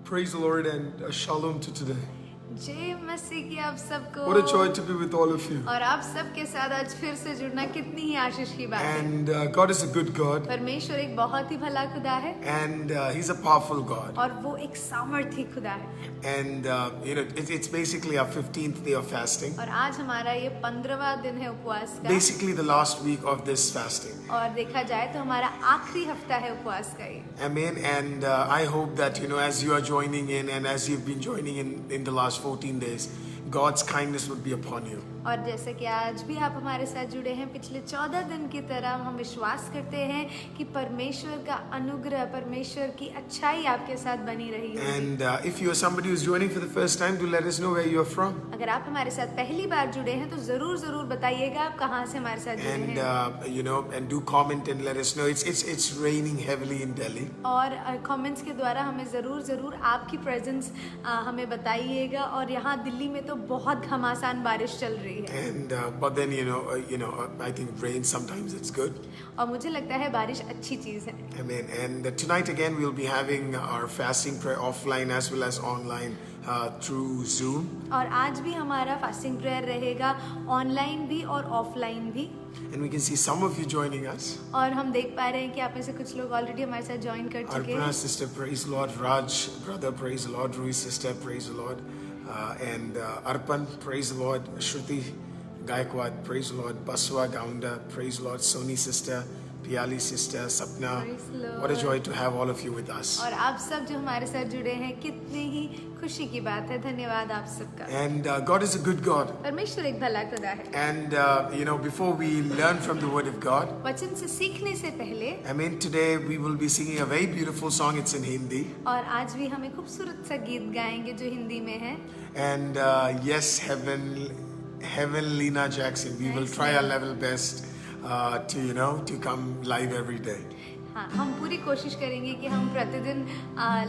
Praise the Lord and shalom to today. जय मसीह की आप सबको। What a joy to be with all of you. और आप सबके साथ आज फिर से जुड़ना कितनी ही आशीष की बात है। And God is a good God. परमेश्वर एक बहुत ही भला खुदा है। And He's a powerful God. और वो एक सामर्थी खुदा है। And it's basically our 15th day of fasting. और आज हमारा ये 15वां दिन है उपवास का। Basically the last week of this fasting. और देखा जाए तो हमारा आखिरी हफ्ता है उपवास का ये। Amen. And I hope that as you are joining in and as you've been joining in the last 14 days, God's kindness would be upon you. और जैसे कि आज भी आप हमारे साथ जुड़े हैं पिछले 14 दिन की तरह हम विश्वास करते हैं कि परमेश्वर का अनुग्रह, परमेश्वर की अच्छाई आपके साथ बनी रही है। And if you are somebody who's joining for the first time, do let us know where you are from. अगर आप हमारे साथ पहली बार जुड़े हैं तो जरूर बताइएगा आप कहाँ से हमारे साथ जुड़े And हैं। and do comment and let us know. It's raining heavily in Delhi. और कमेंट्स के द्वारा हमें ज़रूर आपकी प्रेजेंस हमें बताइएगा। और यहाँ दिल्ली में तो बहुत घमासान बारिश चल रही है। And but then I think rain sometimes it's good. और मुझे लगता है बारिश अच्छी चीज़ है। Amen. And tonight again we'll be having our fasting prayer offline as well as online through Zoom. और आज भी हमारा फास्टिंग प्रेयर रहेगा ऑनलाइन भी और ऑफलाइन भी। And we can see some of you joining us. और हम देख पा रहे हैं कि आप में से कुछ लोग ऑलरेडी हमारे साथ ज्वाइन कर चुके हैं। Arpana sister, praise the Lord. Raj brother, praise the Lord. Rui sister, praise the Lord. And Arpan, praise the Lord. Shruti Gaikwad, praise the Lord. Baswa Gaunda, praise the Lord. Soni sister, Piali sister, Sapna. Praise the Lord. What a joy to have all of you with us. और आप सब जो हमारे साथ जुड़े हैं कितनी ही खुशी की बात है। धन्यवाद आप सबका। And God is a good God. परमेश्वर एक भला खुदा है। And before we learn from the Word of God, वचन से सीखने से पहले today we will be singing a very beautiful song. It's in Hindi. और आज भी हम एक खूबसूरत सा गीत गाएंगे जो हिंदी में है। And yes, Heaven Lena Jackson. We will try our level best to come live every day. हाँ, हम पूरी कोशिश करेंगे कि हम प्रतिदिन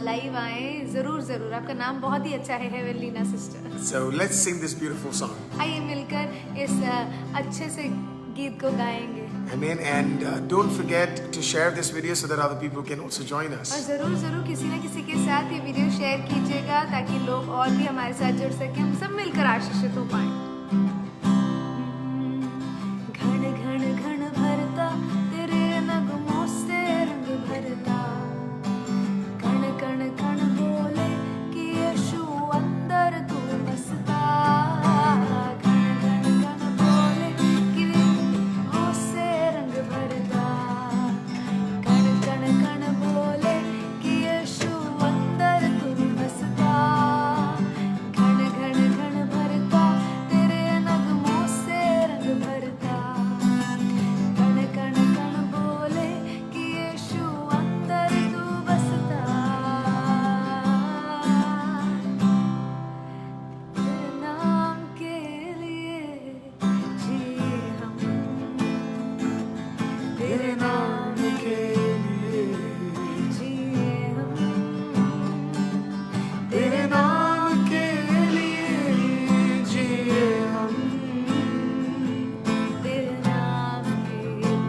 लाइव आए। जरूर आपका नाम बहुत ही अच्छा है हेवनलीना sister. So let's sing this beautiful song. आइए मिलकर इस अच्छे से गीत को गाएंगे। Amen. And don't forget to share this video so that other people can also join us. और जरूर किसी न किसी के साथ ये वीडियो शेयर कीजिएगा ताकि लोग और भी हमारे साथ जुड़ सकें, हम सब मिलकर आशीषित हो पाएं। घण भरता तेरे नगमों से रंग भरता, कण बोले कि यीशु अंदर तू बसता। घण बोले कि नगमों से रंग भरता, कण बोले कि यीशु अंदर तू बसता। घण भरता तेरे नगमों से रंग भरता, कण बोले कि यीशु अंदर तू बसता। तेरे नाम के लिए जिए हम, तेरे नाम के लिए जिए हम, तेरे नाम के लिए जिए हम, तेरे नाम के लिए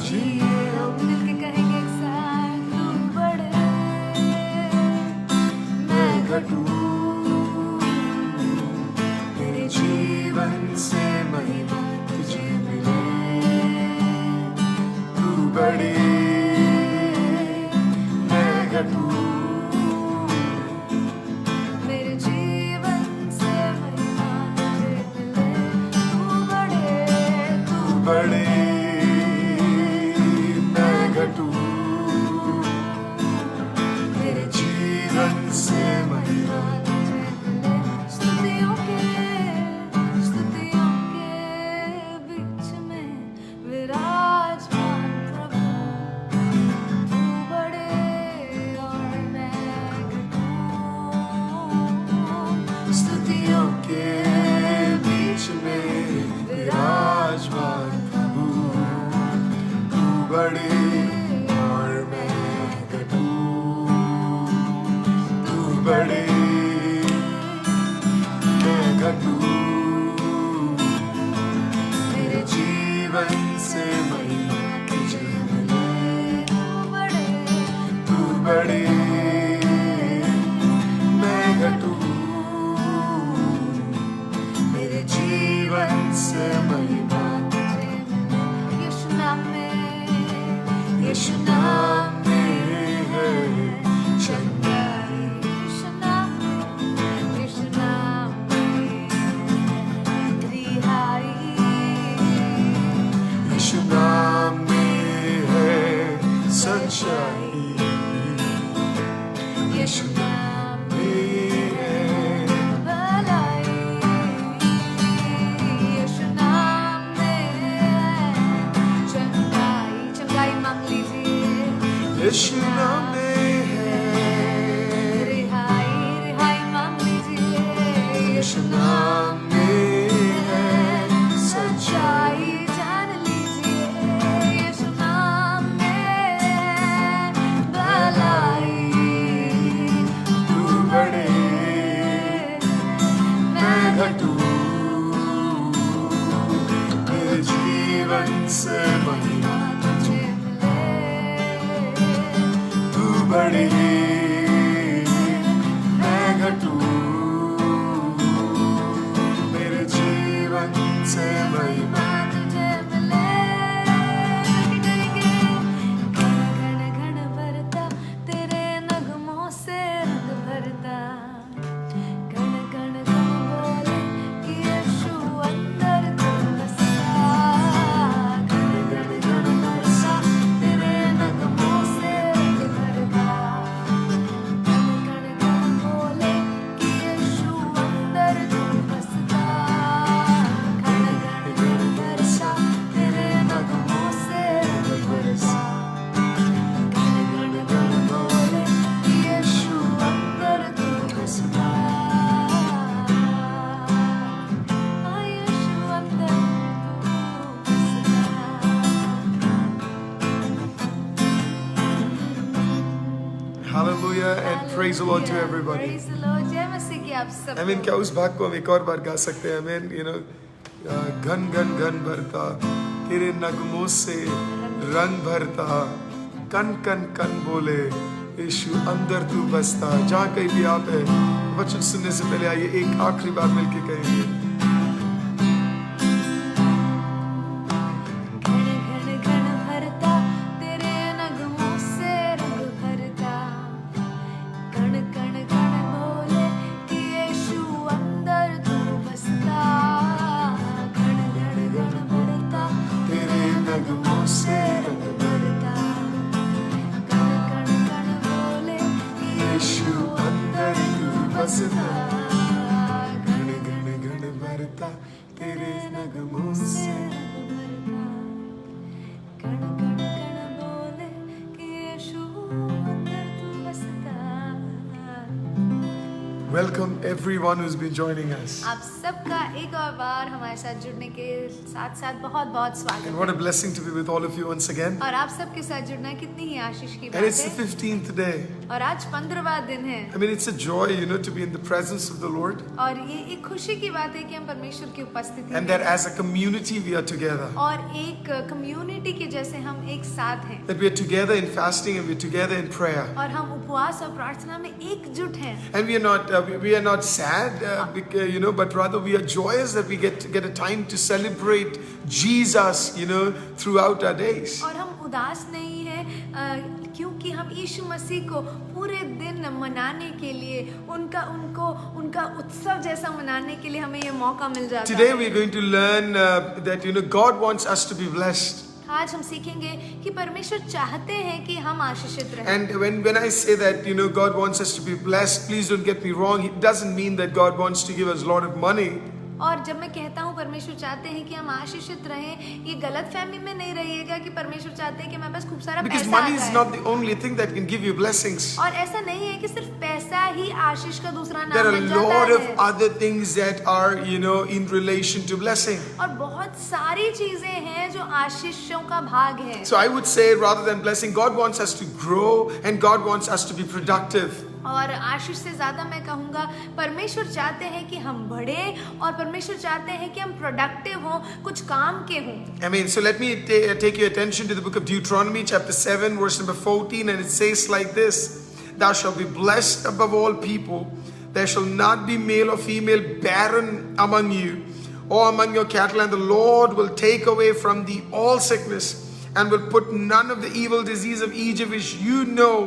जिए हम। मिलके कहेंगे एक साथ, तू बढ़े मैं घटूं, तेरे जीवन से महिमा तुझे मिले। तू बड़े मैं घटूं, मेरे जीवन से महिमा तुझे मिले। तू बड़े मैं घटूं, मेरे जीवन से महिमा तुझे मिले। स्तुतियों के बीच में विराजमान प्रभु, तू बड़े और मैं घटूं। स्तुतियों के बीच में विराजमान प्रभु, तू बड़े और मैं घटूं, तू बड़े मैं घटूं, मेरे जीवन से महिमा तुझे मिले। तू बड़े तू बड़े यीशु नाम में है भलाई, यीशु नाम में है चंगाई। चंगाई मांग लीजिए। यीशु नाम में है रिहाई, रिहाई मांग लीजिए। यीशु नाम में है सच्चाई जान लीजिए। यीशु नाम में है भलाई। तू बढ़े मैं घटूं, मेरे जीवन से महिमा तुझे मिले। तू बढ़े मैं घटूं, मेरे जीवन से महिमा तुझे मिले। घन घन भरता तेरे नगमों से रंग भरता। घन घन घन बोले कि यीशु अंदर तू बसता। घन घन घन भरता तेरे नगमों से रंग भरता। घन घन घन बोले कि यीशु अंदर तू बसता। घन घन घन भरता तेरे नगमों से रंग भरता। घन घन घन बोले कि यीशु अंदर तू बसता। हाँ, यीशु अंदर तू बसता। Hallelujah and praise the Lord to everybody. Praise the Lord. जय मसीह की आप सबको। I mean, क्या उस भाग को हम एक और बार गा सकते हैं? I mean, you know, घन घन घन भरता तेरे नगमों से रंग भरता, कन कन कन बोले यीशु अंदर तू बसता। जहाँ कहीं भी आप है, वचन सुनने से पहले आइए एक आखिरी बार मिलके कहेंगे। घन घन घन भरता तेरे नगमों से रंग भरता। कण कण कण बोले कि यीशु अंदर तू बसता। घन घन घन भरता तेरे नगमों से रंग भरता। कण कण कण बोले कि यीशु अंदर तू बसता। घन घन घन घन भरता तेरे नगमों से। कण कण कण बोले कि यीशु अंदर तू बसता। Welcome everyone who's been joining us. आप सबका एक और बार हमारे साथ जुड़ने के साथ साथ बहुत बहुत स्वागत And है। what a blessing to be with all of you once again. और आप सबके साथ जुड़ना कितनी ही आशीष की And बात it's the है। 15th day. और आज 15वां दिन है। I mean, it's a joy, you know, to be in the presence of the Lord. और ये एक खुशी की बात है कि हम परमेश्वर की उपस्थिति And में that हैं। as a community we are together. और एक कम्युनिटी के जैसे हम एक साथ हैं। That we are together in fasting and we are together in prayer. और हम उपवास और प्रार्थना में एकजुट हैं। And we are not sad, because, you know, but rather we are joyous that we get a time to celebrate Jesus, you know, throughout our days. और हम उदास नहीं हैं क्योंकि हम यीशु मसीह को पूरे दिन मनाने के लिए उनका उत्सव जैसा मनाने के लिए हमें ये मौका मिल जाता Today है। we are going to learn that, you know, God wants us to be blessed. आज हम सीखेंगे कि परमेश्वर चाहते हैं कि हम आशीषित रहें। And when I say that, you know, God wants us to be blessed, please don't get me wrong. It doesn't mean that God wants to give us a lot of money. और जब मैं कहता हूँ परमेश्वर चाहते हैं कि हम आशीषित रहें, ये गलत फहमी में नहीं रहिएगा कि परमेश्वर चाहते हैं कि हमारे पास खूब सारा Because पैसा आ money is जाए। not the only thing that can give you blessings. और ऐसा नहीं है कि सिर्फ पैसा ही आशीष का दूसरा नाम There are बन a जाता lot of है। other things that are, you know, in relation to blessing. और बहुत सारी चीजें हैं जो आशीषों का भाग है। So I would say, rather than blessing, God wants us to grow and God wants us to be productive. और आशीष से ज्यादा मैं कहूँगा परमेश्वर चाहते हैं कि हम बढ़े और परमेश्वर चाहते हैं कि हम प्रोडक्टिव हों, कुछ काम के हों। I mean, so let me take your attention to the book of Deuteronomy, chapter 7, verse number 14, and it says like this: Thou shalt be blessed above all people. There shall not be male or female barren among you, or among your cattle, and the Lord will take away from thee all sickness, and will put none of the evil disease of Egypt which you know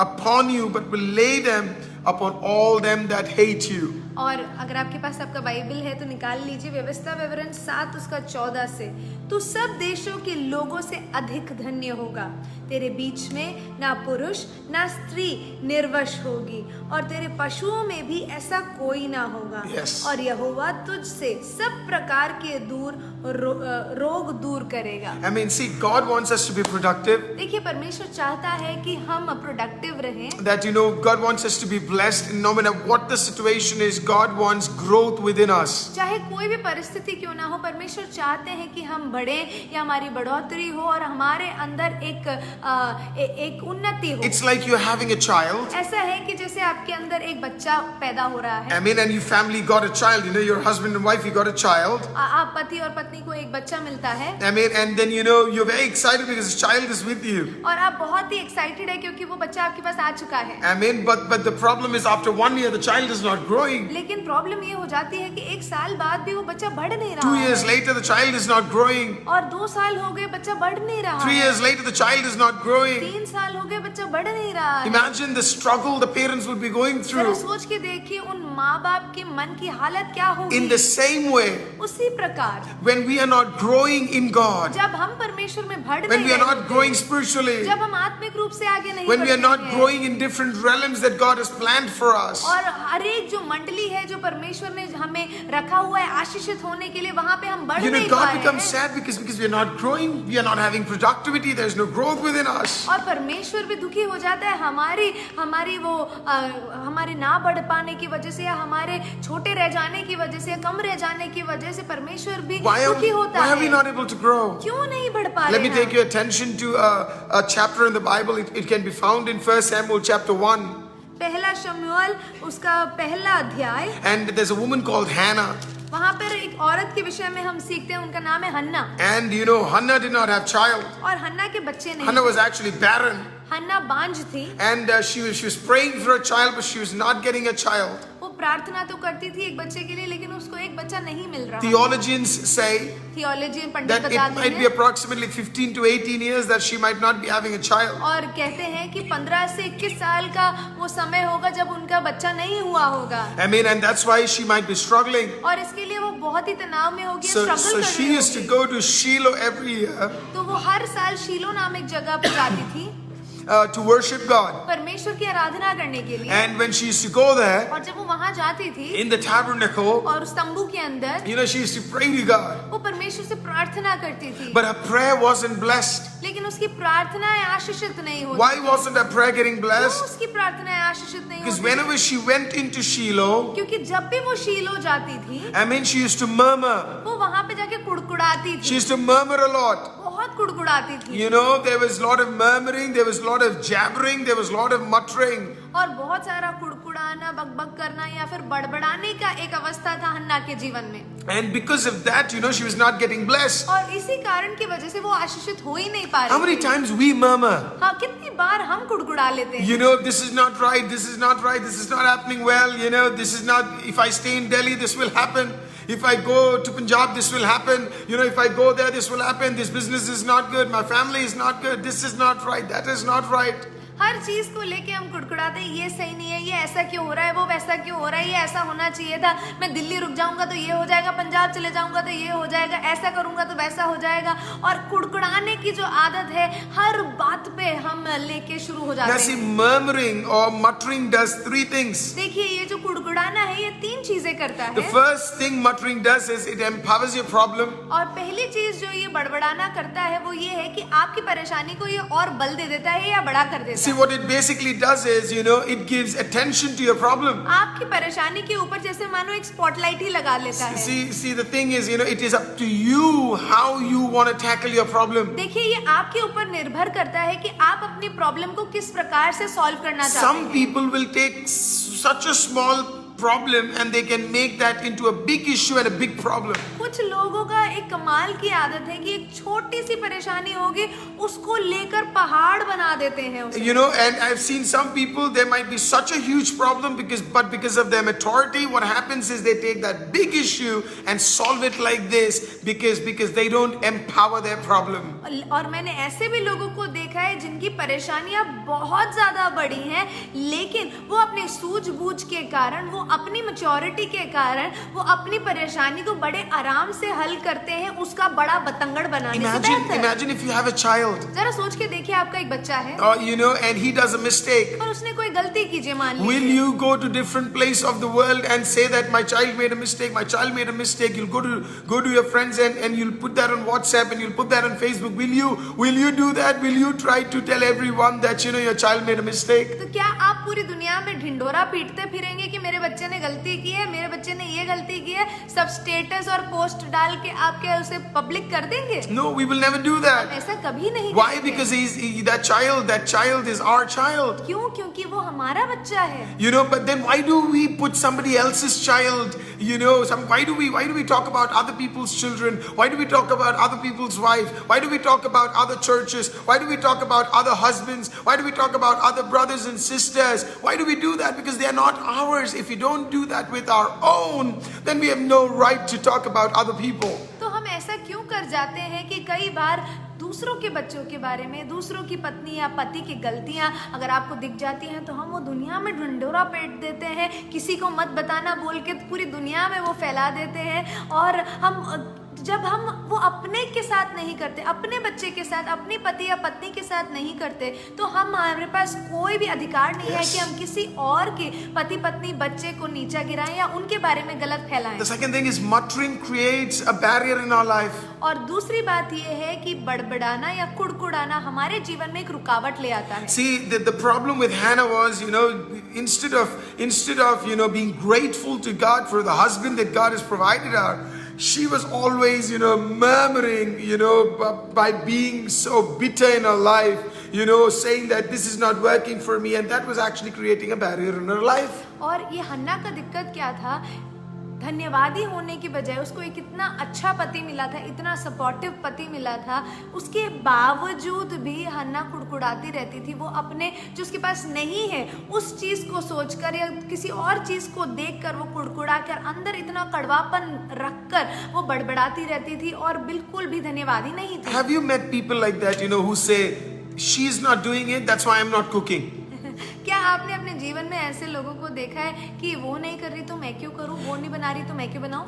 upon you, but will lay them upon all them that hate you. और अगर आपके पास आपका Bible है तो निकाल लीजिए व्यवस्था विवरण 7 उसका 14 से। तू सब देशों के लोगों से अधिक धन्य होगा, तेरे बीच में ना पुरुष ना स्त्री निर्वश होगी और तेरे पशुओं में भी ऐसा कोई ना होगा। Yes. और यहोवा तुझसे सब प्रकार के रोग दूर करेगा। I mean, see, God wants us to be productive. देखिए परमेश्वर चाहता है कि हम प्रोडक्टिव रहें। That God wants us to be blessed, and no matter what the situation is, God wants growth within us. चाहे कोई भी परिस्थिति क्यों ना हो, परमेश्वर चाहते हैं कि हम बढ़े या हमारी बढ़ोतरी हो और हमारे अंदर एक उन्नति हो। It's like you're having a child. ऐसा है कि जैसे आपके अंदर एक बच्चा पैदा हो रहा है। I mean, and your family got a child. Your husband and wife, you got a child. आप पति और पत्नी को एक बच्चा मिलता है। I mean, and then you're very excited because the child is with you. और आप बहुत ही एक्साइटेड है क्योंकि वो बच्चा आपके पास आ चुका है। I mean, but the problem is after 1 year the child is not growing. लेकिन प्रॉब्लम ये हो जाती है कि एक साल बाद भी वो बच्चा बढ़ नहीं रहा 2 है। years later the child is not growing. और 2 साल हो गए बच्चा बढ़ नहीं रहा 3 है। years later the child is not growing. 3 साल हो गए बच्चा बढ़ नहीं रहा है। Imagine the struggle the parents would be going जरा through. सोच के देखिए उन माँ बाप के मन की हालत क्या होगी। In the same way, उसी प्रकार when we are not growing in God, जब हम परमेश्वर में बढ़ when नहीं we are रहे not होते, growing spiritually, जब हम आत्मिक रूप से आगे नहीं when we are बढ़ते not हैं, growing in different realms that God has planned for us, और हर एक जो मंडली है जो परमेश्वर ने हमें रखा हुआ है आशीषित होने के लिए, वहाँ पे हम बढ़ नहीं पा God रहे becomes हैं। sad because we are not growing, we are not having productivity, there is no growth within us. और परमेश्वर भी दुखी हो जाता है हमारी वो हमारे ना बढ़ पाने की वजह से या हमारे छोटे रह जाने की वजह से या कम रह जाने की वजह से परमेश्वर भी दुखी होता Why are we है। not able to grow? क्यों नहीं बढ़ पा Let रहे me take हैं? your attention to a chapter in the Bible. It can be found in 1 Samuel chapter 1. पहला शमूएल उसका पहला अध्याय, And there's a woman called Hannah. वहाँ पर एक औरत के विषय में हम सीखते हैं, उनका नाम है हन्ना। And Hannah did not have child. और हन्ना के बच्चे नहीं, Hannah was actually barren. हन्ना बांझ थी। And she was praying for a child, but she was not getting a child. वो प्रार्थना तो करती थी एक बच्चे के लिए, लेकिन उसको एक बच्चा नहीं मिल रहा। Theologians say theologian Pandit that it बताते might be हैं approximately 15 to 18 years that she might not be having a child. और कहते हैं कि 15 से 21 साल का वो समय होगा जब उनका बच्चा नहीं हुआ होगा। I mean, and that's why she might be struggling. और इसके लिए वो बहुत ही तनाव में होगी, So स्ट्रगल कर she रही used to होगी। go to Shiloh every year तो वो हर साल शीलो नामक जगह पर जाती थी to worship God. परमेश्वर की आराधना करने के लिए। And when she used to go there और जब वो वहाँ जाती थी in the tabernacle, और उस तंबू के अंदर, she used to pray to God. वो परमेश्वर से प्रार्थना करती थी, But her prayer wasn't blessed. लेकिन उसकी प्रार्थनाएं आशीषित नहीं होती। Why wasn't her prayer getting क्यों blessed? उसकी प्रार्थनाएं आशीषित नहीं Because होती? whenever she went into Shiloh, क्योंकि जब भी वो शीलो जाती थी, I mean, she used to murmur. वो वहाँ पे जाके कुड़कुड़ाती She थी, used to murmur a lot. बहुत कुड़कुड़ाती थी। There was a lot of murmuring, there was a lot of jabbering, there was a lot of muttering. और बहुत सारा कुड़कुड़ाना, बकबक करना या फिर बड़बड़ाने का एक अवस्था था हन्ना के जीवन में। And because of that, she was not getting blessed. और इसी कारण की वजह से वो आशीषित हो ही नहीं पा How रही many थी। times we murmur? हाँ, कितनी बार हम कुड़कुड़ा लेते हैं। This is not right, this is not right, this is not happening well, this is not, if I stay in Delhi, this will happen. If I go to Punjab, this will happen. If I go there, this will happen. This business is not good. My family is not good. This is not right. That is not right. हर चीज को लेके हम कुड़कुड़ाते हैं, ये सही नहीं है, ये ऐसा क्यों हो रहा है, वो वैसा क्यों हो रहा है, ये ऐसा होना चाहिए था, मैं दिल्ली रुक जाऊंगा तो ये हो जाएगा, पंजाब चले जाऊंगा तो ये हो जाएगा, ऐसा करूंगा तो वैसा हो जाएगा। और कुड़कुड़ाने की जो आदत है हर बात पे हम लेके शुरू हो जाते Now see, हैं। murmuring or muttering does 3 things. देखिए ये जो कुड़कुड़ाना है ये 3 चीजें करता The है। first thing muttering does is it empowers your problem. और पहली चीज जो ये बड़बड़ाना करता है वो ये है कि आपकी परेशानी को ये और बल दे देता है या बड़ा कर देता See, है। what it basically does is, it gives attention to your problem. आपकी परेशानी के ऊपर जैसे मानो एक स्पॉटलाइट ही लगा लेता है। See, the thing is, it is up to you how you want to tackle your problem. देखिए ये आपके ऊपर निर्भर करता है कि आप अपनी प्रॉब्लम को किस प्रकार से सॉल्व करना चाहते Some हैं। people will take such a small problem and they can make that into a big issue and a big problem. कुछ लोगों का एक कमाल की आदत है कि एक छोटी सी परेशानी होगी उसको लेकर पहाड़ बना देते हैं उसे। And I've seen some people, there might be such a huge problem because of their maturity, what happens is they take that big issue and solve it like this because they don't empower their problem. और मैंने ऐसे भी लोगों को देखा देखा है जिनकी परेशानियां बहुत ज्यादा बड़ी हैं, लेकिन वो अपने सूझबूझ के कारण, वो अपनी मैच्योरिटी के कारण, वो अपनी परेशानी को बड़े आराम से हल करते हैं, उसका बड़ा बतंगड़ बनाने से बेहतर। Imagine if you have a child, जरा सोच के देखिए, आपका एक बच्चा है and he does a mistake. और उसने कोई गलती कीजिए, मान Will लीजिए, you go to different place of the world and say that my child made a mistake, my child made a mistake? You'll go to your friends and you'll put that on WhatsApp and you'll put that on Facebook. Will you do that? Will you try to tell everyone that your child made a mistake? तो क्या आप पूरी दुनिया में ढिंडोरा पीटते फिरेंगे कि मेरे बच्चे ने गलती की है, मेरे बच्चे ने ये गलती की है, सब स्टेटस और पोस्ट डाल के आप क्या उसे पब्लिक कर देंगे? No, we will never do हम that. ऐसा कभी नहीं Why? करेंगे। Because that child is our child. क्यों? क्योंकि वो हमारा बच्चा है। But then why do we put somebody else's child? Why do we talk about other people's children? Why do we talk about other people's wives? Why do we talk about other churches? Why do we talk about other husbands? Why do we talk about other brothers and sisters? Why do we do that? Because they are not ours. If we don't do that with our own, then we have no right to talk about other people. तो हम ऐसा क्यों कर जाते हैं कि कई बार दूसरों के बच्चों के बारे में, दूसरों की पत्नी या पति की गलतियां अगर आपको दिख जाती हैं तो हम वो दुनिया में ढिंडोरा पीट देते हैं, किसी को मत बताना बोल के पूरी दुनिया में वो फैला देते हैं। और जब हम वो अपने के साथ नहीं करते, अपने बच्चे के साथ, अपनी पति या पत्नी के साथ नहीं करते, तो हमारे पास कोई भी अधिकार नहीं है कि हम किसी और के पति पत्नी बच्चे को नीचा गिराएं या उनके बारे में गलत फैलाएं। The second thing is muttering creates a barrier in our life. और दूसरी बात ये है कि बड़बड़ाना या कुड़कुड़ाना हमारे जीवन में एक रुकावट ले आता है। See, the problem with Hannah was, instead of being grateful to God for the husband that God has provided her, she was always, murmuring, by being so bitter in her life, saying that this is not working for me, and that was actually creating a barrier in her life. और ये हन्ना का दिक्कत क्या था? धन्यवादी होने की बजाय उसको एक इतना अच्छा पति मिला था, इतना सपोर्टिव पति मिला था, उसके बावजूद भी हन्ना कुड़कुड़ाती रहती थी। वो अपने जो उसके पास नहीं है उस चीज को सोचकर या किसी और चीज को देखकर वो कुड़कुड़ा कर अंदर इतना कड़वापन रखकर वो बड़बड़ाती रहती थी और बिल्कुल भी धन्यवादी नहीं थी। Have you met people like that, who say, she's not doing it, that's why I'm not cooking? क्या आपने अपने जीवन में ऐसे लोगों को देखा है कि वो नहीं कर रही तो मैं क्यों करूं, वो नहीं बना रही तो मैं क्यों बनाऊं?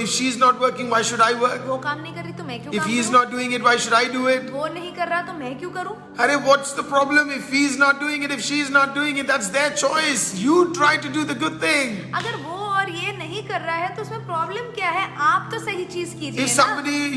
If she's not working, why should I work? वो काम नहीं कर रही तो मैं क्यों If काम he's करूं? not doing it, why should I do it? वो नहीं कर रहा तो मैं क्यों करूं? Arey, what's the problem if he's not doing it, if she's not doing it? That's their choice. You try to do the good thing. अगर वो और ये नहीं कर रहा है तो उसमें प्रॉब्लम क्या है? आप तो सही चीज कीजिए If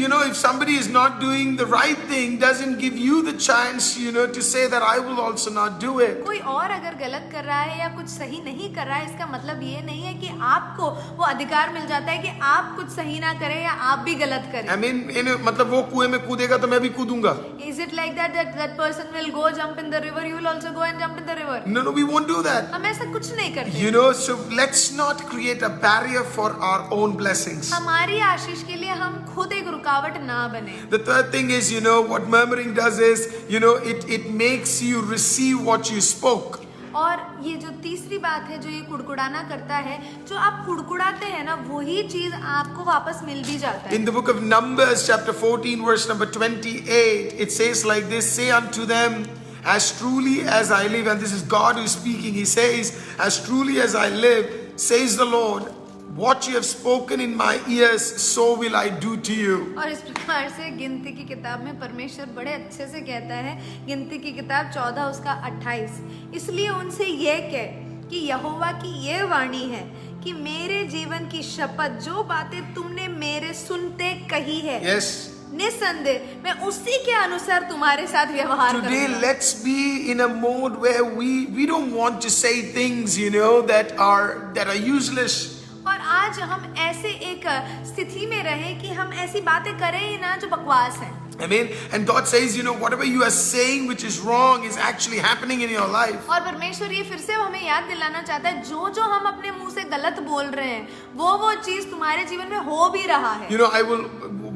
ना। if somebody is not doing the right thing, doesn't give you the chance, to say that I will also not do it. कोई और अगर गलत कर रहा है या कुछ सही नहीं कर रहा है, इसका मतलब ये नहीं है कि आपको वो अधिकार मिल जाता है कि आप कुछ सही ना करें या आप भी गलत करें। I mean, मतलब वो कुएं में कूदेगा तो मैं भी कूदूंगा। Is it like that person will go jump in the river, you will also go and jump in the river? No, we won't do that. हम ऐसा कुछ नहीं करते। So let's not create a barrier for our own blessings. हमारी आशीष के लिए हम खुद एक रुकावट ना बने। The third thing is, what murmuring does is, it makes you receive what you spoke. और ये जो तीसरी बात है जो ये कुड़कुड़ाना करता है, जो आप कुड़कुड़ाते हैं ना वही चीज आपको वापस मिल भी जाता है। In the book of Numbers, chapter 14, verse number 28, it says like this, say unto them, as truly as I live, and this is God who is speaking, he says, as truly as I live, says the Lord, what you have spoken in my ears, so will I do to you. और इस प्रकार से गिनती की किताब में परमेश्वर बड़े अच्छे से कहता है, गिनती की किताब 14 उसका 28, इसलिए उनसे ये कह कि यहोवा की ये वाणी है कि मेरे जीवन की शपथ जो बातें तुमने मेरे सुनते कही है, Yes. निसंदेह मैं उसी के अनुसार तुम्हारे साथ व्यवहार Today, करूंगा। let's be in a mode where we don't want to say things, that are useless. और आज हम ऐसे एक स्थिति में रहें कि हम ऐसी बातें करें ही ना जो बकवास है। I mean, and God says, whatever you are saying which is wrong is actually happening in your life. और परमेश्वर ये फिर से हमें याद दिलाना चाहता है, जो हम अपने मुंह से गलत बोल रहे हैं वो चीज तुम्हारे जीवन में हो भी रहा है। I will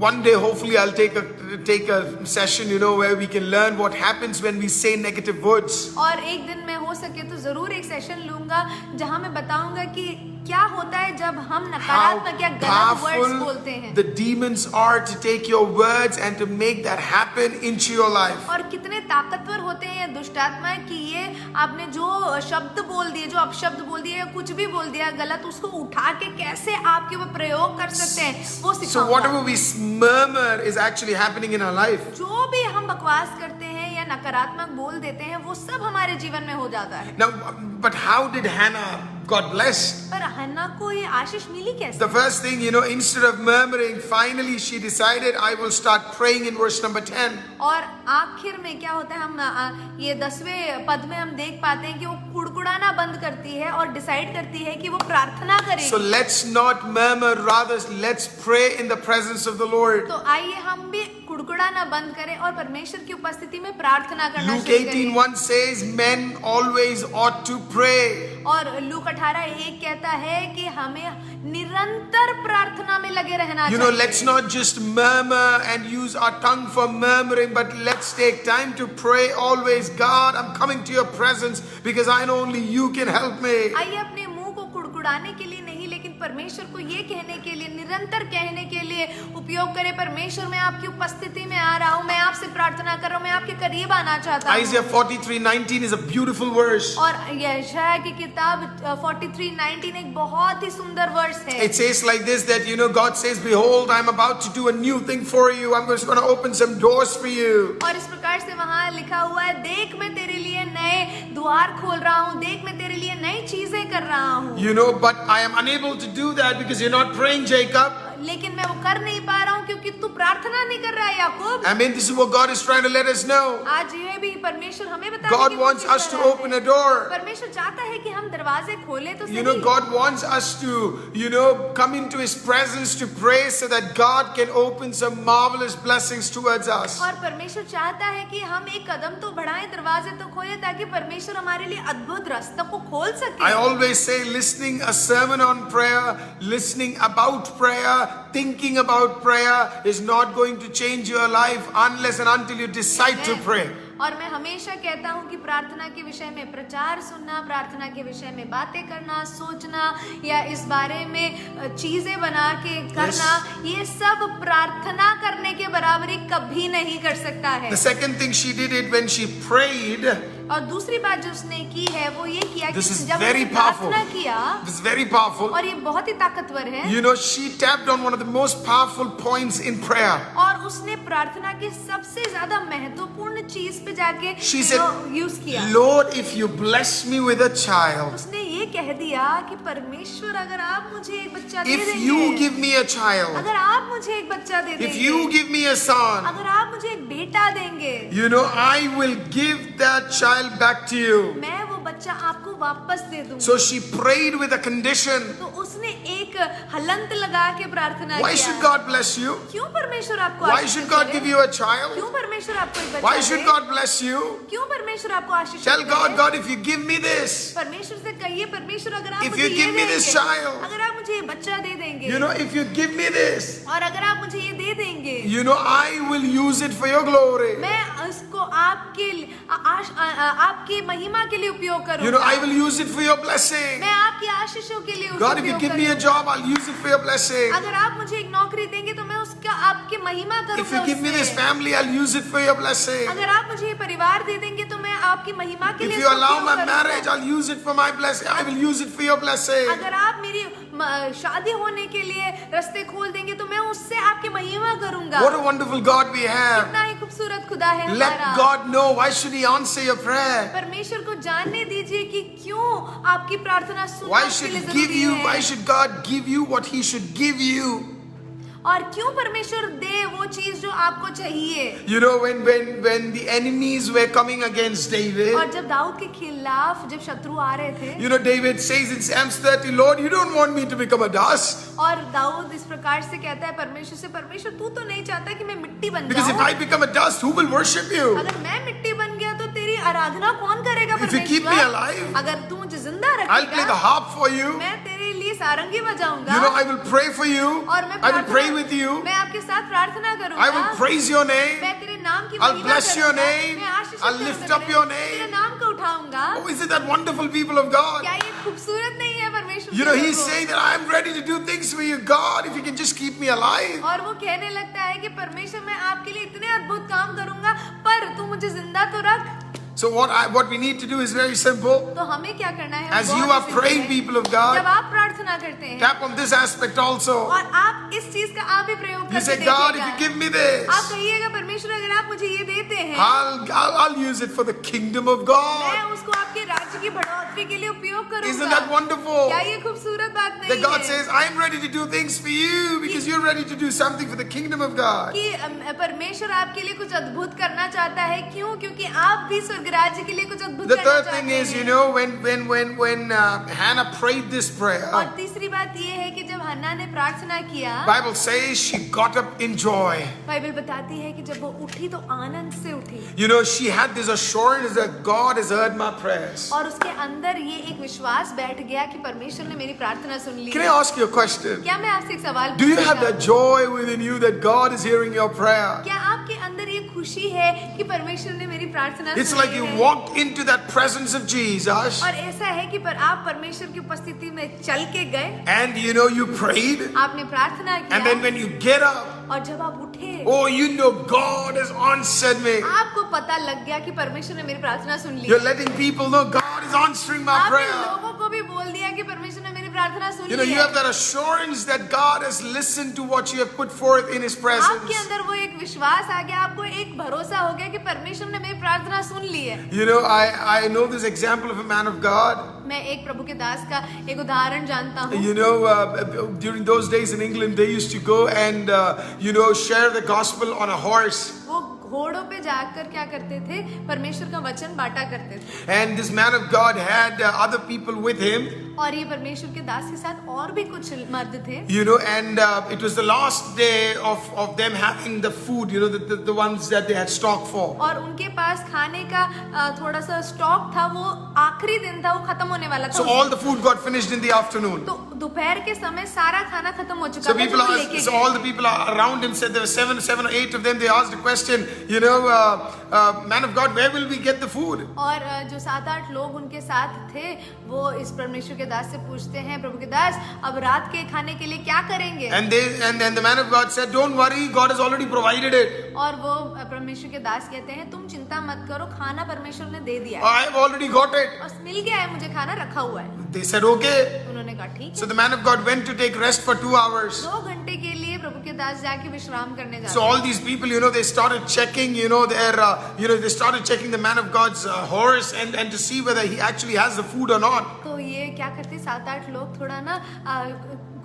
one day, hopefully I'll take take a session, where we can learn what happens when we say negative words. और एक दिन मैं हो सके तो जरूर एक सेशन लूंगा जहां मैं बताऊंगा कि क्या होता है जब हम How नकारात्मक या गलत वर्ड्स बोलते powerful हैं the demons are to take your words and to make that happen into your life. और कितने ताकतवर होते हैं ये दुष्ट आत्माएं कि ये आपने जो शब्द बोल दिए, जो अपशब्द बोल दिए या कुछ भी बोल दिया गलत, उसको उठा के कैसे आपके ऊपर प्रयोग कर सकते हैं वो So सिखाऊंगा। whatever we murmur is actually happening in our life. जो भी हम बकवास करते हैं या नकारात्मक बोल देते हैं वो सब हमारे जीवन में हो जाता है। Now, but how did Hannah got blessed? पर हन्ना को ये आशीष मिली कैसे? The first thing, instead of murmuring, finally she decided, I will start praying in verse number 10. और आखिर में क्या होता है, हम ये 10वें पद में हम देख पाते हैं कि वो कुड़कुड़ाना बंद करती है और डिसाइड करती है कि वो प्रार्थना करेगी। So let's not murmur, rather let's pray in the presence of the Lord. तो आइए हम भी कुड़कुड़ाना बंद करें और परमेश्वर की उपस्थिति में प्रार्थना करना Luke शुरू करें। 18:1 says, men always ought to pray. और लूक 18:1 कहता है कि हमें निरंतर प्रार्थना में लगे रहना चाहिए। Let's not just murmur and use our tongue for murmuring, but let's take time to pray always. God, I'm coming to your presence because I know only you can help me. आइए अपने मुंह को कुड़कुड़ाने के लिए नहीं, लेकिन परमेश्वर को ये कहने के लिए, निरंतर कहने के लिए उपयोग करें, परमेश्वर मैं आपकी उपस्थिति में आ रहा हूँ, मैं आपसे प्रार्थना कर रहा हूँ, मैं आपके करीब आना चाहता हूँ। Isaiah 43:19 is a beautiful verse. और यशायाह की किताब 43:19 एक बहुत ही सुंदर वर्स है। It says like this, that God says, behold, I'm about to do a new thing for you. I'm just going to open some doors for you. और इस प्रकार से वहाँ लिखा हुआ है, देख मैं तेरे लिए नए द्वार खोल रहा हूँ, देख मैं तेरे लिए नई चीजें कर रहा हूँ। But I am unable to do that because you're not praying, Jacob. लेकिन मैं वो कर नहीं पा रहा हूँ क्योंकि तू प्रार्थना नहीं कर रहा है याकूब। I mean, this is what God is trying to let us know. आज ये भी परमेश्वर हमें बता God wants us to open a door. परमेश्वर चाहता है कि हम दरवाजे खोले तो सही। God wants us to, come into His presence to pray so that God can open some marvelous blessings towards us. और परमेश्वर चाहता है कि हम एक कदम तो बढ़ाएं, दरवाजे तो खोलें, ताकि परमेश्वर हमारे लिए अद्भुत रास्तों को खोल सके। I always say, listening a sermon on prayer, listening about prayer, thinking about prayer is not going to change your life unless and until you decide to pray. और मैं हमेशा कहता हूँ कि प्रार्थना के विषय में प्रचार सुनना, प्रार्थना के विषय में बातें करना, सोचना या इस बारे में चीजें बना के करना, ये सब प्रार्थना करने के बराबरी कभी नहीं कर सकता है। The second thing she did it when she prayed. और दूसरी बात जो उसने की है वो ये किया कि जब very उसने powerful. प्रार्थना किया, This is very powerful. और ये बहुत ही ताकतवर है। She tapped on one of the most powerful points in prayer. और उसने प्रार्थना के सबसे ज्यादा महत्वपूर्ण चीज पे जाके She said, यूज किया। Lord, if you bless me with a child, उसने ये कह दिया कि परमेश्वर अगर आप मुझे एक बच्चा दे if देंगे, you give me a child, अगर आप मुझे एक बच्चा दे if देंगे, you give me a son, अगर आप मुझे एक बेटा देंगे, I will give that child back to you. मैं वो बच्चा आपको वापस दे दूंगा। So she prayed with a condition. तो उसने एक हलंत लगा के प्रार्थना Why किया। should God bless you? क्यों परमेश्वर आपको Why Ashish should God they? give you a child? क्यों परमेश्वर आपको एक बच्चा Why they? should God bless you? क्यों परमेश्वर आपको आशीष Tell they? God, God, if you give me this, परमेश्वर से कहिए, परमेश्वर अगर आप if मुझे you ये give me this देंगे, child, अगर आप मुझे ये बच्चा दे देंगे, if you give me this, और अगर आप मुझे ये दे देंगे, I will use it for your glory. मैं उसको आपकी महिमा के लिए उपयोग करूंगा। I will use it for your blessing. मैं आपकी आशीषों के लिए God, if you give me a job, I'll use it for your blessing. अगर आप मुझे एक नौकरी देंगे तो मैं उसका आपकी महिमा करूंगा। If you give me this उससे। family, I'll use it for your blessing. अगर आप मुझे ये परिवार दे देंगे तो मैं आपकी महिमा के लिए If you इसका allow उपयोग my करूंगा। marriage, I'll use it for my blessing. I will use it for your blessing. अगर आप मेरी शादी होने के लिए रास्ते खोल देंगे तो मैं उससे आपकी महिमा करूंगा। What a wonderful God we have. कितना ही खूबसूरत खुदा है Let हमारा। God know. Why should He answer your prayer? परमेश्वर को जानने दीजिए कि क्यों आपकी प्रार्थना सुनना Why उसके should लिए He give जरूरी you? है। Why should God give you what He should give you? और क्यों परमेश्वर दे वो चीज जो आपको चाहिए। When the enemies were coming against David, और जब दाऊद के खिलाफ जब शत्रु आ रहे थे, David says in Psalms 30, Lord, you don't want me to become a dust. और दाऊद इस प्रकार से कहता है परमेश्वर से, परमेश्वर तू तो नहीं चाहता कि मैं मिट्टी बन Because if जाऊं। I become a dust, who will worship you? अगर मैं मिट्टी बन गया तो तेरी आराधना कौन करेगा If you keep me परमेश्वर? alive, अगर तू मुझे जिंदा I'll play the रखेगा, harp for you. मैं तेरे लिए सारंगी बजाऊंगा। You know, I will pray for you. और मैं I will pray with you. मैं आपके साथ प्रार्थना करूंगा। I will praise your name. मैं तेरे नाम की I'll महिमा bless your करूंगा। name. मैं आशीष I'll lift up your name. तेरे नाम को उठाऊंगा। Oh, isn't that wonderful, people of God? क्या ये खूबसूरत नहीं है परमेश्वर? You know, के he's लोगों? saying that I am ready to do things for you, God, if you can just keep me alive. और वो कहने लगता है कि परमेश्वर मैं आपके लिए इतने अद्भुत काम करूंगा, पर तू मुझे जिंदा तो रख। So what we need to do is very simple. तो हमें क्या करना है? As बहुत you he are simple praying, है। people of जब God, आप प्रार्थना करते हैं tap on this aspect also. और आप इस चीज का आप भी प्रयोग You करके say, God, if देखिएगा। you give me this, आप कहिएगा परमेश्वर अगर आप मुझे ये देते हैं, I'll use it for the kingdom of मैं God. उसको आपके राज्य की बढ़ोतरी के लिए उपयोग करूंगा। Isn't that wonderful? क्या ये खूबसूरत बात नहीं That God है? says, I'm ready to do things for you because you're ready to do something for the kingdom of God. कि परमेश्वर आपके लिए कुछ अद्भुत करना चाहता है। क्यों? क्योंकि आप भी स्वर्ग राज्य के लिए कुछ अद्भुत The करना third चाहते thing हैं। is, you know, when Hannah prayed this और prayer, तीसरी बात ये है कि जब हन्ना ने प्रार्थना किया, Bible says she got up in joy. Bible बताती है कि जब वो उठी तो आनंद से उठी You know, she had this assurance that God has heard my prayers. और उसके अंदर ये एक विश्वास बैठ गया कि परमेश्वर ने मेरी प्रार्थना सुन ली। Can I ask you a question? क्या मैं आपसे एक सवाल Do you पूछ have सकता that joy within you that God is hearing your prayer? हूं? क्या आपके अंदर ये खुशी है कि परमेश्वर ने मेरी प्रार्थना It's सुनी like you है? walked into that presence of Jesus और ऐसा है कि आप परमेश्वर की उपस्थिति में चल के गए, and you know you prayed, आपने प्रार्थना and then किया when you get up, और जब आप उठे oh, you know God has answered me. आपको पता लग गया कि परमेश्वर ने मेरी प्रार्थना सुन ली। You're letting people know God is answering my आपने prayer. लोगों को भी बोल दिया कि परमेश्वर ने मेरी प्रार्थना सुन You know, ली you है। have that assurance that God has listened to what you have put forth in His आपके presence. अंदर वो एक विश्वास आ गया, आपको एक भरोसा हो गया कि परमेश्वर ने मेरी प्रार्थना सुन ली है। You know, I know this example of a man of God. मैं एक प्रभु के दास का एक उदाहरण जानता हूँ। You know, during those days in England, they used to go and, you know, share the gospel on a horse. वो घोड़ों पे जाकर क्या करते थे? परमेश्वर का वचन बांटा करते थे। And this man of God had other people with him. और ये परमेश्वर के दास के साथ और भी कुछ मर्द थे। You know, and it was the last day of them having the food, you know, the ones that they had stocked for. और उनके पास खाने का थोड़ा सा स्टॉक था, वो आखिरी दिन था, वो खत्म होने वाला था। So all the food got finished in the afternoon. तो दोपहर के समय सारा खाना खत्म हो चुका So था, people, जो वो लेके so गए। all the people around him said there were seven or eight of them. They asked the question, you know, man of God, where will we get the food? और जो 7-8 लोग उनके साथ थे, वो इस परमेश्वर के दास से पूछते हैं, प्रभु के दास, अब रात के खाने के लिए क्या करेंगे? And then the man of God said, don't worry, God has already provided it. और वो परमेश्वर के दास कहते हैं, तुम चिंता मत करो, खाना परमेश्वर ने दे दिया है I have already got it. और मिल गया है, मुझे खाना रखा हुआ है। They said, okay. उन्होंने कहा ठीक So है। the man of God went to take rest for 2 hours. 2 घंटे के लिए प्रभु के दास जाके विश्राम करने So जाते all these people, you know, they started checking, you know, they started checking the man of God's horse and to see whether he actually has the food or not. तो ये क्या करते, 7-8 लोग थोड़ा ना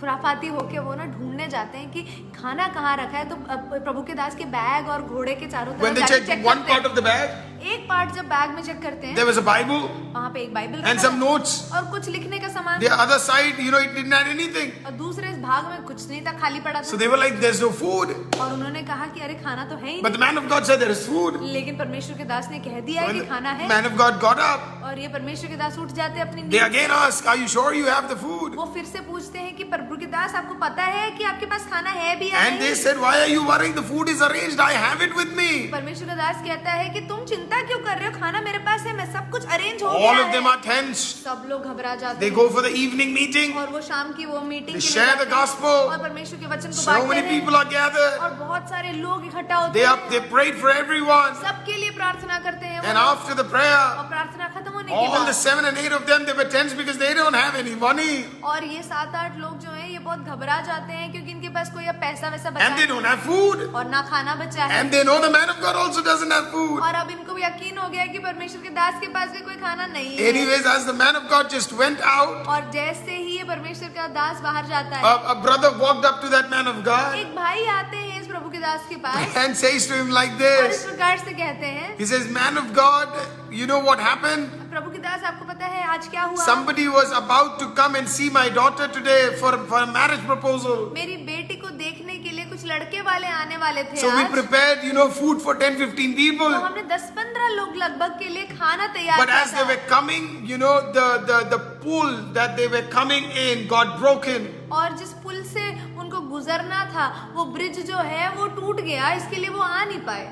खुराफाती होके वो ना ढूंढने जाते हैं कि खाना कहाँ रखा है। तो प्रभु के दास के बैग और घोड़े के चारों When तरफ they जाके checked चेक one करते part हैं। of the bag, एक पार्ट जब बैग में चेक करते हैं, there was a Bible वहाँ पे एक बाइबल and रखा some है notes. और कुछ लिखने का सामान। The other side, you know, it didn't have anything. और दूसरे इस भाग में कुछ नहीं था, खाली पड़ा So था। they were like, there's no food. और उन्होंने कहा कि अरे खाना तो है ही But the man of God said there is food. नहीं। लेकिन परमेश्वर के दास ने कह दिया है When कि खाना the है। man of God got up, और ये परमेश्वर के दास उठ जाते हैं अपनी they नींद again से। asked, are you sure you have the food? वो फिर से पूछते हैं कि प्रभु के दास, आपको पता है कि आपके पास खाना है भी या And they नहीं? said, why are you worrying? The food is arranged. I have it with me. परमेश्वर का दास कहता है कि तुम चिंता क्यों कर रहे हो, खाना मेरे पास है, मैं सब कुछ अरेंज हो All गया of them है। are tense. सब लोग घबरा जाते They हैं go for the evening meeting. और वो शाम की वो मीटिंग They के लिए share जाते the हैं gospel. और परमेश्वर के वचन को So बांटते many हैं people are gathered. और बहुत सारे लोग इकट्ठा होते हैं। They prayed for everyone. सबके लिए प्रार्थना करते हैं And वो। after the prayer, और प्रार्थना खत्म होने के all the बाद 7 and 8 of them, they were tense because they don't have any money. और ये 7-8 लोग जो हैं ये बहुत घबरा जाते हैं क्योंकि इनके पास कोई अब पैसा वैसा बचा And they नहीं don't have food. और ना खाना बचा है। And they know the man of God also doesn't have food. और अब इनको भी यकीन हो गया कि परमेश्वर के दास के पास भी कोई खाना नहीं है। Anyways, as the man of God just went out, और जैसे ही ये परमेश्वर का दास बाहर जाता है, a brother walked up to that man of God एक भाई आते हैं इस प्रभु के दास के पास and says to him like और इस this. प्रकार से कहते हैं, He says, man of God, you know what happened? प्रभु के दास, आपको पता है आज क्या हुआ? Somebody was about to come and see my daughter today for a marriage proposal. मेरी बेटी को देखने के लिए कुछ लड़के वाले आने वाले थे So we आज। prepared, you know, food for 10-15 people. तो हमने 10-15 15 लोग लगभग के लिए खाना तैयार But था। as they were coming, you know, the pool that they were coming in got broken. और जिस पुल से उनको गुजरना था वो ब्रिज जो है वो टूट गया, इसके लिए वो आ नहीं पाए।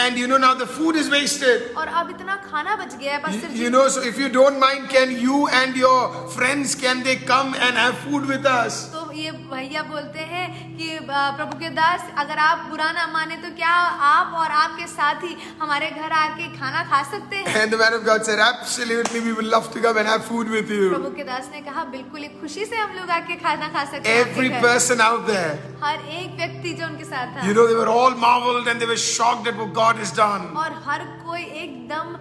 And you know, now the food is wasted. और अब इतना खाना बच गया है pastor ji. You know, so if you don't mind, can you and your friends, can they come and have food with us? तो ये भैया बोलते हैं कि प्रभु के दास, अगर आप बुरा ना माने तो क्या आप और आपके साथी हमारे घर आके खाना खा सकते हैं? And the man of God said, absolutely, we would love to come and have food with you. प्रभु के दास ने कहा बिल्कुल ही खुशी से हम लोग आके खाना खा सकते हैं। Every आपके घर। person out there, हर एक व्यक्ति जो उनके साथ था, you know, they were all marveled and they were shocked at what God has done. और हर कोई एकदम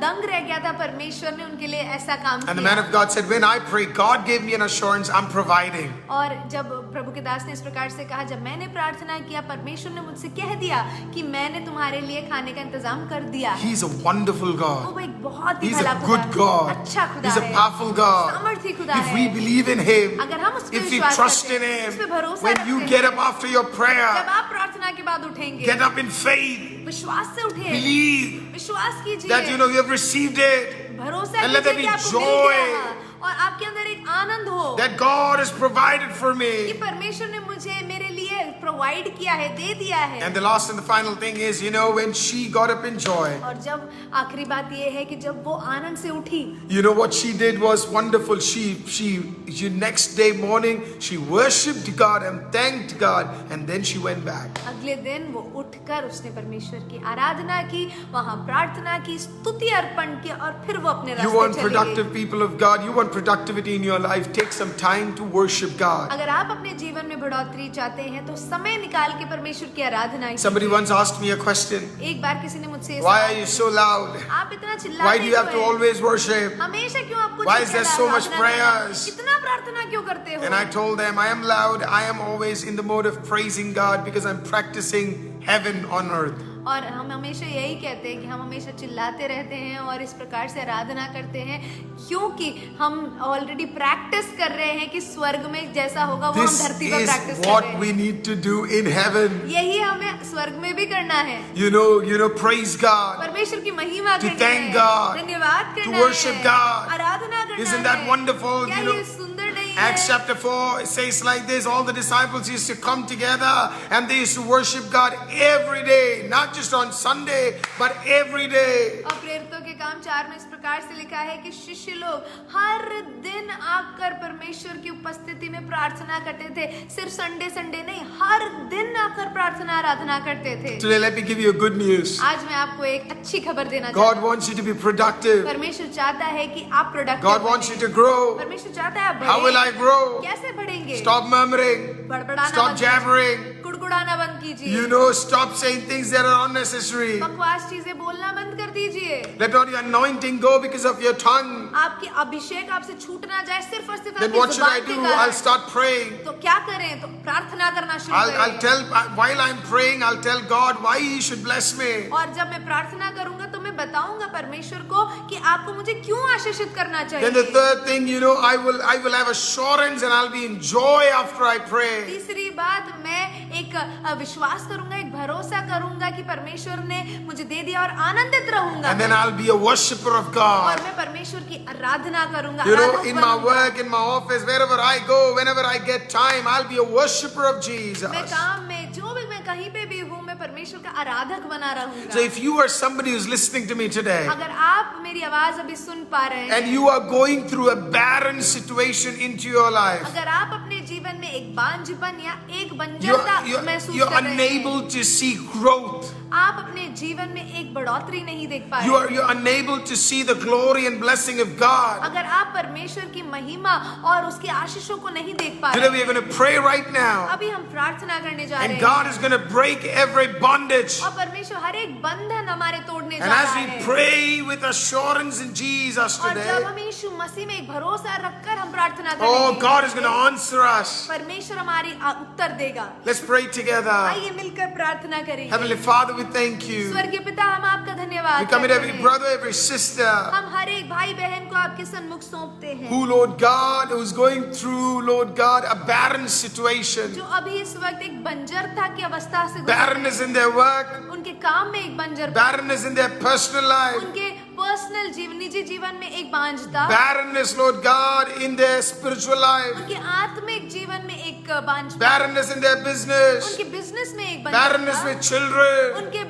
दंग रह गया था, परमेश्वर ने उनके लिए ऐसा काम And the man किया। of God said, when I pray, God gave me an assurance, I'm providing. और जब प्रभु के दास ने इस प्रकार से कहा, जब मैंने प्रार्थना किया परमेश्वर ने मुझसे कह दिया कि मैंने तुम्हारे लिए खाने का इंतजाम कर दिया। He's a wonderful वो God. एक बहुत ही He's भला a खुदा good है, God. अच्छा खुदा He's a है, powerful God. सामर्थी खुदा If है। we believe in Him, अगर हम उस पे if we विश्वास trust करते in हैं, उस पे Him, भरोसा when रखते you हैं, get up after your जब prayer, आप प्रार्थना के बाद उठेंगे, get up in faith, विश्वास से उठे, believe विश्वास कीजिए, that you know you have received it, भरोसा and let there कीजिए be कि आपको मिल joy. गया है, और आपके अंदर एक आनंद हो that God has provided for कि me. परमेश्वर ने मुझे मेरे लिए प्रोवाइड किया है, दे दिया है। And the last and the final thing is, you know, when she got up in joy, और जब आखिरी बात ये है कि जब वो आनंद से उठी, you know what she did was wonderful. She next day morning, she worshipped God and thanked God, and then she went back. अगले दिन वो उठकर उसने परमेश्वर की आराधना की, वहां प्रार्थना की, स्तुति अर्पण की, और फिर वो अपने You रास्ते want चली productive गई। people of God, you want productivity in your life, take some time to worship God. अगर आप अपने जीवन में बढ़ोतरी चाहते हैं तो समय निकाल के परमेश्वर की आराधना कीजिए। Somebody once asked me a question. एक बार किसी ने मुझसे Why are you so loud? आप इतना चिल्लाते Why do you have to क्यों हैं? always worship? हमेशा क्यों आपको Why is there so much आराधना करना है? prayers? इतना प्रार्थना क्यों करते हो? And I told them, I am loud. I am always in the mode of praising God because I'm practicing heaven on earth. और हम हमेशा यही कहते हैं कि हम हमेशा चिल्लाते रहते हैं और इस प्रकार से आराधना करते हैं क्योंकि हम ऑलरेडी प्रैक्टिस कर रहे हैं कि स्वर्ग में जैसा होगा वो हम This धरती पर is प्रैक्टिस कर what रहे हैं। we need to do in heaven. यही हमें स्वर्ग में भी करना है। You know, praise God. परमेश्वर की महिमा To करनी thank है, God. धन्यवाद To करना worship है, God. आराधना करना Isn't है। that wonderful? क्या You know, ये सुंदर नहीं Acts है? chapter 4 it says like this, all the disciples used to come together and they used to worship God every day, not just on Sunday, but every day. और प्रेरितों के काम 4 में इस प्रकार से लिखा है कि शिष्य लोग हर दिन आकर परमेश्वर की उपस्थिति में प्रार्थना करते थे, सिर्फ संडे नहीं, हर दिन आकर प्रार्थना आराधना करते थे। Today let me give you a good news. आज मैं आपको एक अच्छी खबर देना God चाहता हूँ। wants you to be productive. परमेश्वर चाहता है कि आप productive God wants you to grow. परमेश्वर चाहता है आप How will I बढ़ें। grow? कैसे बढ़ेंगे? Stop murmuring. बड़बड़ाना Stop बंद jabbering. कीजिए, कुड़कुड़ाना बंद कीजिए, You know, stop saying things that are unnecessary. बकवास चीजें बोलना बंद कर दीजिए। Let not your anointing go because of your tongue. आपकी अभिषेक आपसे छूट ना जाए सिर्फ और सिर्फ Then आपकी what should I जुबान के do? कारण। I'll start praying. तो क्या करें? तो प्रार्थना करना शुरू I'll करें। tell, while I'm praying, I'll tell God why He should bless me. और जब मैं प्रार्थना करूंगा तो मैं बताऊंगा परमेश्वर को कि आपको मुझे क्यों आशीषित करना Then the चाहिए। third thing, you know, I will have assurance and I'll be in joy after I pray. तीसरी बात, मैं एक विश्वास करूंगा, एक भरोसा करूंगा कि परमेश्वर ने मुझे दे दिया और आनंदित रहूंगा। And then I'll be a worshipper of और God. मैं परमेश्वर की आराधना करूंगा। You know, आराधक in my बनूंगा। work, in my office, wherever I go, whenever I get time, I'll be a worshipper of Jesus. मैं काम में जो भी मैं कहीं पे भी हूँ, मैं परमेश्वर का आराधक बना रहूंगा। So if you are somebody who's listening to me today, अगर आप मेरी आवाज अभी सुन पा रहे हैं, and you are going through a barren situation into your life, अगर आप अपने जीवन में एक बांझपन या एक you're, बंजरता you're, महसूस you're कर रहे हैं, unable to see growth. आप अपने जीवन में एक बढ़ोतरी नहीं देख पा You're रहे, unable to see the glory and blessing of God. अगर आप परमेश्वर की महिमा और उसके आशीषों को नहीं देख पा Today रहे, we are going to pray right now, अभी हम प्रार्थना करने जा रहे and हैं God is going to break every bondage. और परमेश्वर हर एक बंधन हमारे तोड़ने And जा as रहा we है। pray with assurance in Jesus और जब today, हम यीशु मसीह में एक भरोसा रखकर हम प्रार्थना प्रार्थना Oh, करेंगे, God is going to answer us. परमेश्वर हमारी उत्तर देगा। Let's pray together. आइए मिलकर प्रार्थना करेंगे। Heavenly Father, we thank you. स्वर्गीय पिता, हम आपका धन्यवाद We commit करते every हैं। brother, every sister हम हर एक भाई बहन को आपके सन्मुख सौंपते हैं, who, Lord God, who's going through, Lord God, a barren situation. जो अभी इस वक्त एक बंजरता की अवस्था से गुजर Barrenness in their work, उनके काम में एक बंजर, barrenness in their personal life, उनके पर्सनल जीवन, निजी जीवन में एक बांझता, barrenness, Lord God, in their spiritual life, उनके आत्मिक जीवन में एक बांझता, barrenness in their business, उनके बिजनेस में एक barrenness बांझता, with children. उनके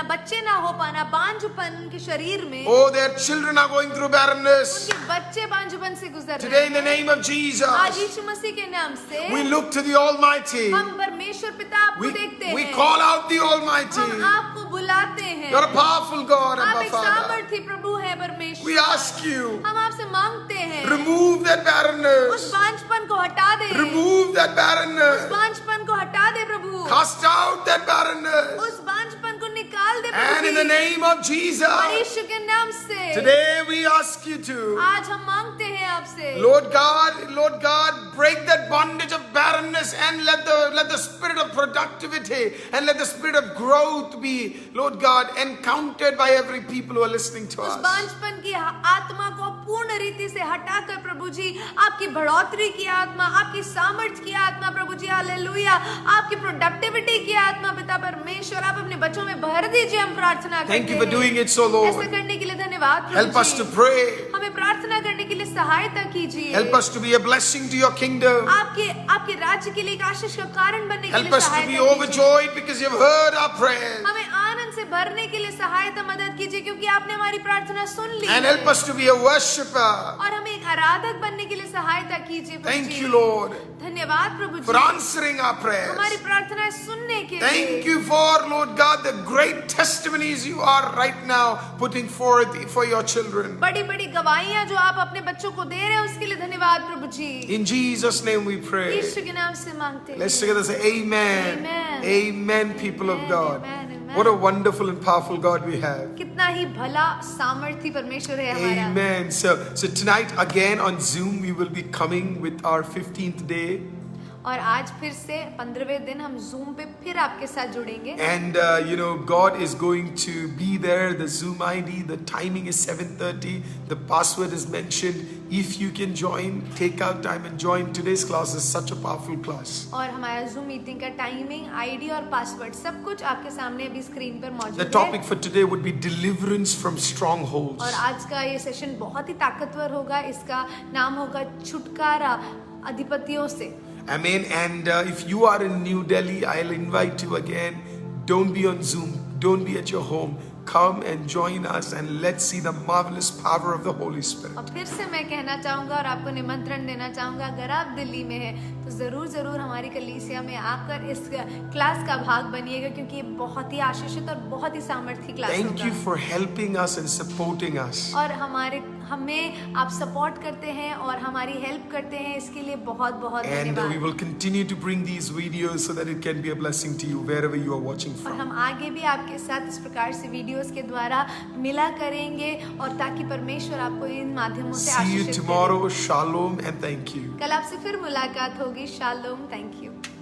बच्चे ना हो पाना, बांझपन उनके शरीर में, Oh, their children are going through barrenness. उनके बच्चे बांझपन से गुजर Today, रहे in the हैं। name of Jesus, आज यीशु मसीह के नाम से we look to the Almighty. हम परमेश्वर पिता आपको देखते We हैं, call out the Almighty. हम आपको बुलाते हैं। You're a powerful God, आप Abba एक Father. सामर्थी प्रभु है परमेश्वर। We ask you, हम आपसे मांगते हैं, remove that उस barrenness. बांझपन को हटा दे, Remove that उस barrenness. बांझपन को हटा दे प्रभु, Cast out that barrenness. उस बांझपन को निकाल दे And in the Prabhu, name of और Jesus, यीशु के नाम से today we ask you to, आज हम मांगते हैं आपसे, Lord God, break that bondage of barrenness and let the spirit of productivity and let the spirit of growth be, Lord God, encountered by every people who are listening to उस us. बांझपन की आत्मा को पूर्ण रीति से हटाकर प्रभु जी आपकी बढ़ोतरी की आत्मा, आपकी सामर्थ्य की आत्मा प्रभु जी, हालेलुया, आपकी प्रोडक्टिविटी की आत्मा पिता परमेश्वर आप अपने बच्चों में भर दीजिए। हम प्रार्थना करते हैं, Thank you for doing it so, ऐसा Lord. करने के लिए धन्यवाद प्रभु Help us ji. to pray. हमें प्रार्थना करने के लिए सहायता कीजिए, Help us to be a blessing to your kingdom. आपके राज्य के लिए एक आशीष का कारण बनने के Help लिए us to सहायता be कीजिए। overjoyed because you've heard our prayers. हमें आनंद से भरने के लिए सहायता मदद कीजिए, क्योंकि आपने हमारी प्रार्थना सुन ली And है। help us to be a worshipper. और हमें एक आराधक बनने के लिए सहायता कीजिए प्रभु Thank जी। you, Lord, धन्यवाद प्रभु for ji answering our prayers. हमारी प्रार्थनाएं सुनने के लिए। Thank you for, Lord God, the great testimonies you are right now putting forth for your children. बड़ी बड़ी गवाहियां जो आप अपने बच्चों को दे रहे हैं उसके लिए धन्यवाद प्रभु जी। In Jesus' name we pray. यीशु के नाम से मांगते हैं। Let's together say amen. Amen. Amen, people of Amen, God. amen, amen. What a wonderful and powerful God we have. कितना ही भला सामर्थी परमेश्वर है हमारा। Amen. So tonight again on Zoom we will be coming with our 15th day. और आज फिर से 15वें दिन हम जूम पे फिर आपके साथ जुड़ेंगे। And God is going to be there. The Zoom ID, the timing is 7:30. The password is mentioned. If you can join, take out time and join. Today's class is such a powerful class. और हमारा zoom meeting का timing, ID और password सब कुछ आपके सामने अभी screen पर मौजूद The है। topic for today would be deliverance from strongholds. और आज का ये सेशन बहुत ही ताकतवर होगा। इसका नाम होगा छुटकारा अधिपतियों से। Amen. And if you are in New Delhi, I'll invite you again. Don't be on Zoom. Don't be at your home. Come and join us and let's see the marvelous power of the Holy Spirit. और फिर से मैं कहना चाहूँगा और आपको निमंत्रण देना चाहूँगा, अगर आप दिल्ली में हैं तो ज़रूर हमारी कलीसिया में आकर इस क्लास का भाग बनिएगा, क्योंकि ये बहुत ही आशीषित और बहुत ही सामर्थी क्लास Thank you होगा। for helping us and supporting us. और हमें आप सपोर्ट करते हैं और हमारी हेल्प करते हैं, इसके लिए बहुत बहुत And we धन्यवाद। will continue to bring these videos so that it can be a blessing to you wherever you are watching और from. हम आगे भी आपके साथ इस प्रकार से वीडियोस के द्वारा मिला करेंगे, और ताकि परमेश्वर आपको इन माध्यमों से See you आशीषित करे। tomorrow. Shalom and thank you. कल आपसे फिर मुलाकात होगी। Shalom, thank you.